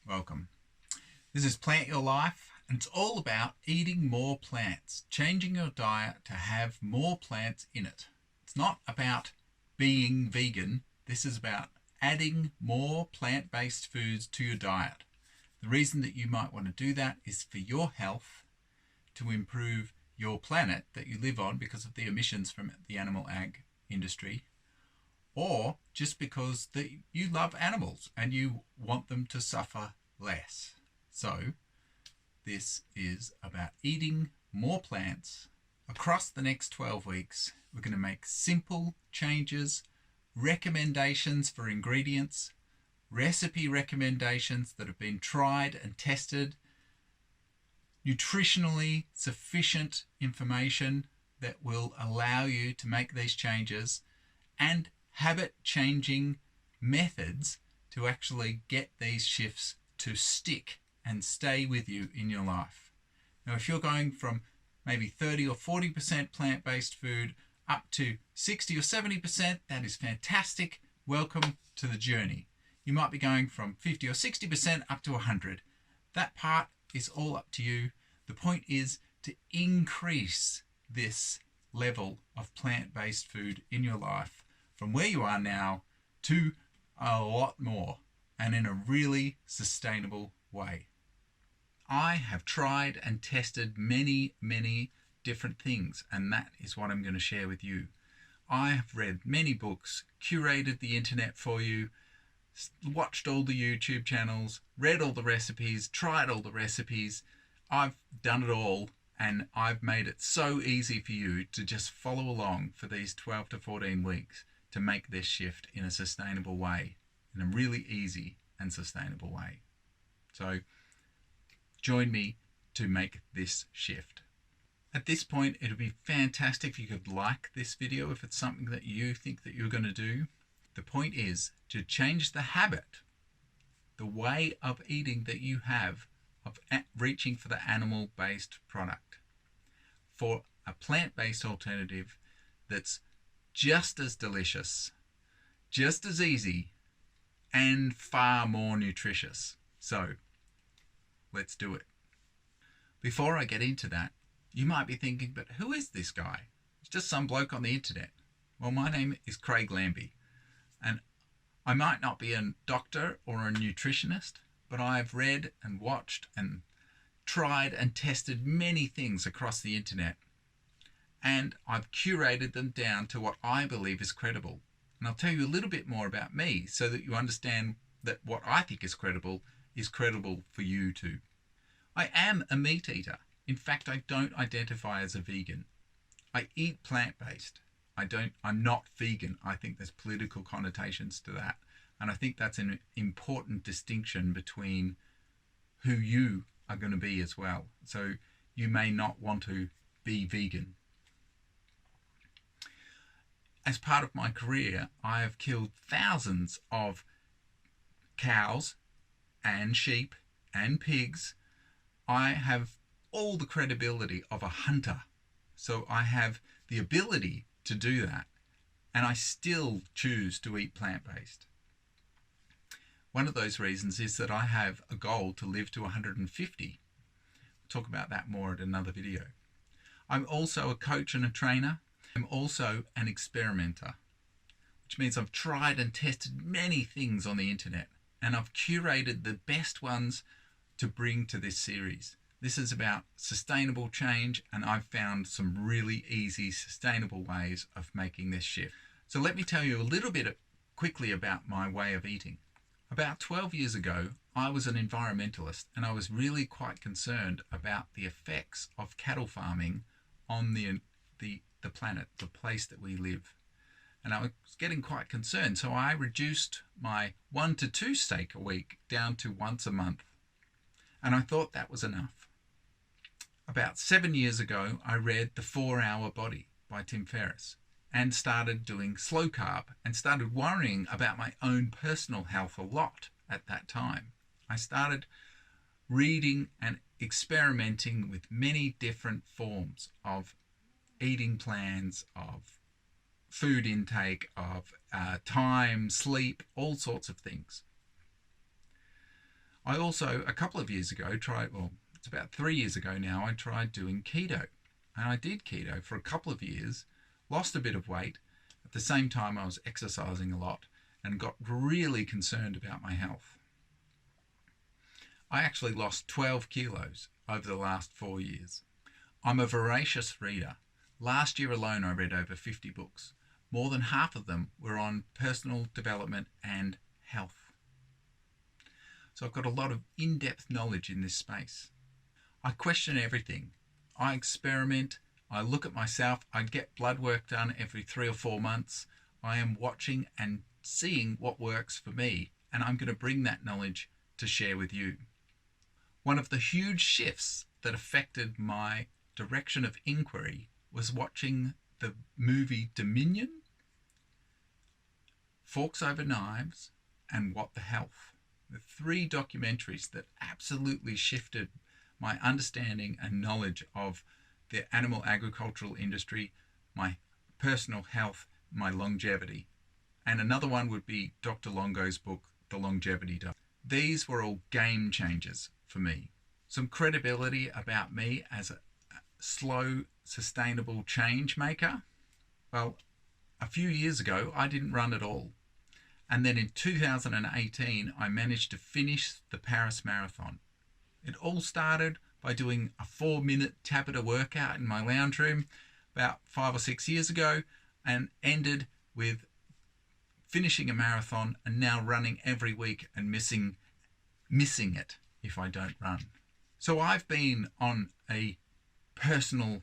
Welcome. This is Plant Your Life, and it's all about eating more plants, changing your diet to have more plants in it. It's not about being vegan, this is about adding more plant-based foods to your diet. The reason that you might want to do that is for your health, to improve your planet that you live on because of the emissions from the animal ag industry, or just because you love animals and you want them to suffer less. So this is about eating more plants. Across the next 12 weeks, we're going to make simple changes, recommendations for ingredients, recipe recommendations that have been tried and tested, nutritionally sufficient information that will allow you to make these changes, and habit-changing methods to actually get these shifts to stick and stay with you in your life. Now, if you're going from maybe 30 or 40% plant-based food up to 60 or 70%, that is fantastic. Welcome to the journey. You might be going from 50 or 60% up to 100. That part is all up to you. The point is to increase this level of plant-based food in your life from where you are now to a lot more, and in a really sustainable way. I have tried and tested many different things, and that is what I'm going to share with you. I have read many books, curated the internet for you, watched all the YouTube channels, read all the recipes, tried all the recipes. I've done it all, and I've made it so easy for you to just follow along for these 12 to 14 weeks to make this shift in a sustainable way, in a really easy and sustainable way. So join me to make this shift. At this point, it would be fantastic if you could like this video if it's something that you think that you're going to do. The point is to change the habit, the way of eating that you have of reaching for the animal-based product, for a plant-based alternative that's just as delicious, just as easy, and far more nutritious. So let's do it. Before I get into that, you might be thinking, but who is this guy? It's just some bloke on the internet. Well, my name is Craig Lambie, and I might not be a doctor or a nutritionist, but I've read and watched and tried and tested many things across the internet, and I've curated them down to what I believe is credible. And I'll tell you a little bit more about me so that you understand that what I think is credible for you too. I am a meat eater. In fact, I don't identify as a vegan. I eat plant-based. I'm not vegan. I think there's political connotations to that. And I think that's an important distinction between who you are going to be as well. So you may not want to be vegan. As part of my career, I have killed thousands of cows and sheep and pigs. I have all the credibility of a hunter. So I have the ability to do that, and I still choose to eat plant-based. One of those reasons is that I have a goal to live to 150. We'll talk about that more at another video. I'm also a coach and a trainer. I'm also an experimenter, which means I've tried and tested many things on the internet, and I've curated the best ones to bring to this series. This is about sustainable change, and I've found some really easy, sustainable ways of making this shift. So let me tell you a little bit quickly about my way of eating. About 12 years ago, I was an environmentalist, and I was really quite concerned about the effects of cattle farming on the planet, the place that we live. And I was getting quite concerned, so I reduced my 1 to 2 steak a week down to once a month. And I thought that was enough. About 7 years ago, I read The 4-Hour Body by Tim Ferriss and started doing slow carb and started worrying about my own personal health a lot at that time. I started reading and experimenting with many different forms of eating plans, of food intake, of time, sleep, all sorts of things. I also, a couple of years ago, it's about 3 years ago now, I tried doing keto. And I did keto for a couple of years, lost a bit of weight. At the same time, I was exercising a lot and got really concerned about my health. I actually lost 12 kilos over the last 4 years. I'm a voracious reader. Last year alone, I read over 50 books. More than half of them were on personal development and health. So I've got a lot of in-depth knowledge in this space. I question everything. I experiment. I look at myself. I get blood work done every 3 or 4 months. I am watching and seeing what works for me, and I'm going to bring that knowledge to share with you. One of the huge shifts that affected my direction of inquiry was watching the movie Dominion, Forks Over Knives, and What the Health. The 3 documentaries that absolutely shifted my understanding and knowledge of the animal agricultural industry, my personal health, my longevity. And another one would be Dr. Longo's book, The Longevity Diet. These were all game changers for me. Some credibility about me as a slow, sustainable change maker. Well, a few years ago, I didn't run at all. And then in 2018, I managed to finish the Paris Marathon. It all started by doing a 4-minute Tabata workout in my lounge room about 5 or 6 years ago, and ended with finishing a marathon and now running every week and missing it if I don't run. So I've been on a personal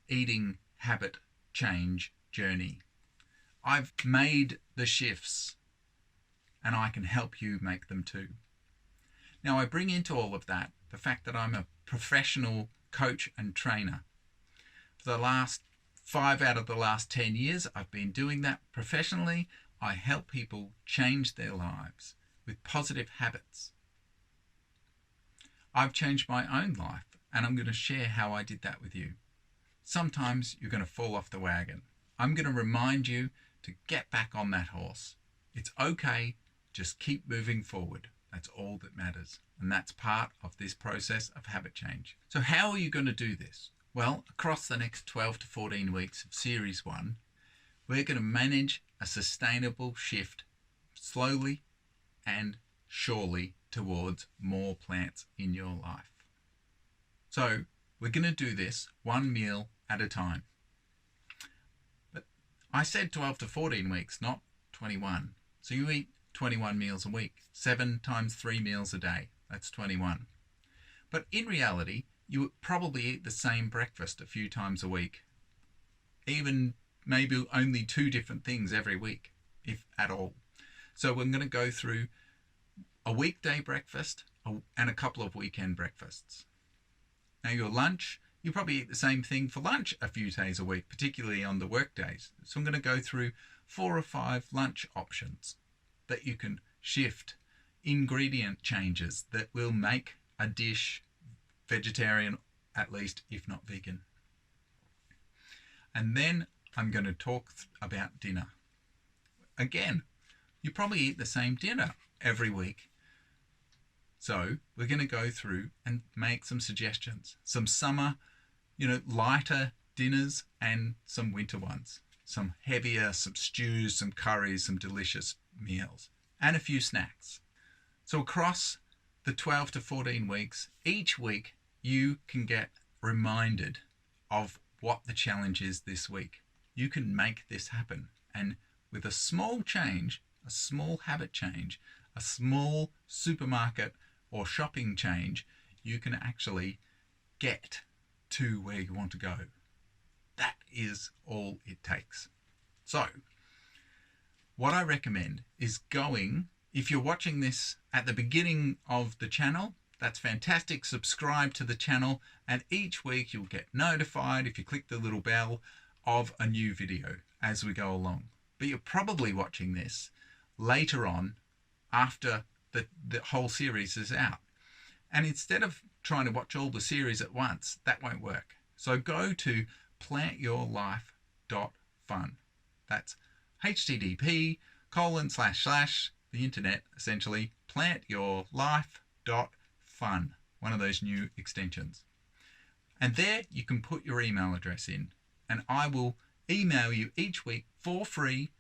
eating habit change journey. I've made the shifts, and I can help you make them too. Now, I bring into all of that the fact that I'm a professional coach and trainer. For the last 5 out of the last 10 years, I've been doing that professionally. I help people change their lives with positive habits. I've changed my own life, and I'm going to share how I did that with you. Sometimes you're going to fall off the wagon. I'm going to remind you to get back on that horse. It's okay, just keep moving forward. That's all that matters. And that's part of this process of habit change. So how are you going to do this? Well, across the next 12 to 14 weeks of Series 1, we're going to manage a sustainable shift slowly and surely towards more plants in your life. So we're going to do this 1 meal at a time. But I said 12 to 14 weeks, not 21. So you eat 21 meals a week, 7 times 3 meals a day. That's 21. But in reality, you would probably eat the same breakfast a few times a week. Even maybe only 2 different things every week, if at all. So we're going to go through a weekday breakfast and a couple of weekend breakfasts. Now your lunch, you probably eat the same thing for lunch a few days a week, particularly on the work days. So I'm going to go through 4 or 5 lunch options that you can shift, ingredient changes that will make a dish vegetarian, at least, if not vegan. And then I'm going to talk about dinner. Again, you probably eat the same dinner every week. So we're going to go through and make some suggestions. Some summer, lighter dinners and some winter ones. Some heavier, some stews, some curries, some delicious meals, and a few snacks. So across the 12 to 14 weeks, each week you can get reminded of what the challenge is this week. You can make this happen. And with a small change, a small habit change, a small supermarket or shopping change, you can actually get to where you want to go. That is all it takes. So, what I recommend is going, if you're watching this at the beginning of the channel, that's fantastic. Subscribe to the channel, and each week you'll get notified if you click the little bell of a new video as we go along. But you're probably watching this later on after the whole series is out. And instead of trying to watch all the series at once, that won't work. So go to plantyourlife.fun. That's http:// the internet, essentially, plantyourlife.fun. stick.fun, one of those new extensions. And there you can put your email address in, and I will email you each week for free,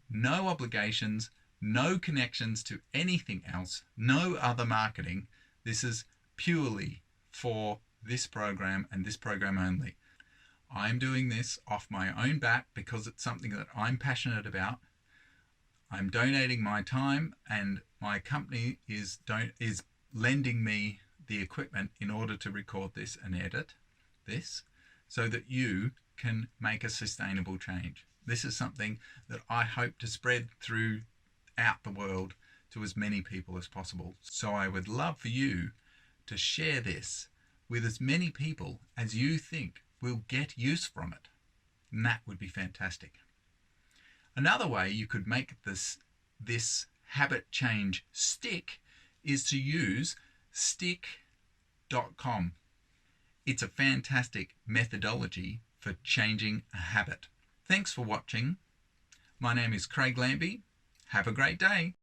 no obligations, no connections to anything else, no other marketing. This is purely for this program and this program only. I'm doing this off my own back because it's something that I'm passionate about. I'm donating my time, and my company is lending me the equipment in order to record this and edit this so that you can make a sustainable change. This is something that I hope to spread throughout the world to as many people as possible. So I would love for you to share this with as many people as you think will get use from it. And that would be fantastic. Another way you could make this habit change stick is to use stick.com. It's a fantastic methodology for changing a habit. Thanks for watching. My name is Craig Lambie. Have a great day.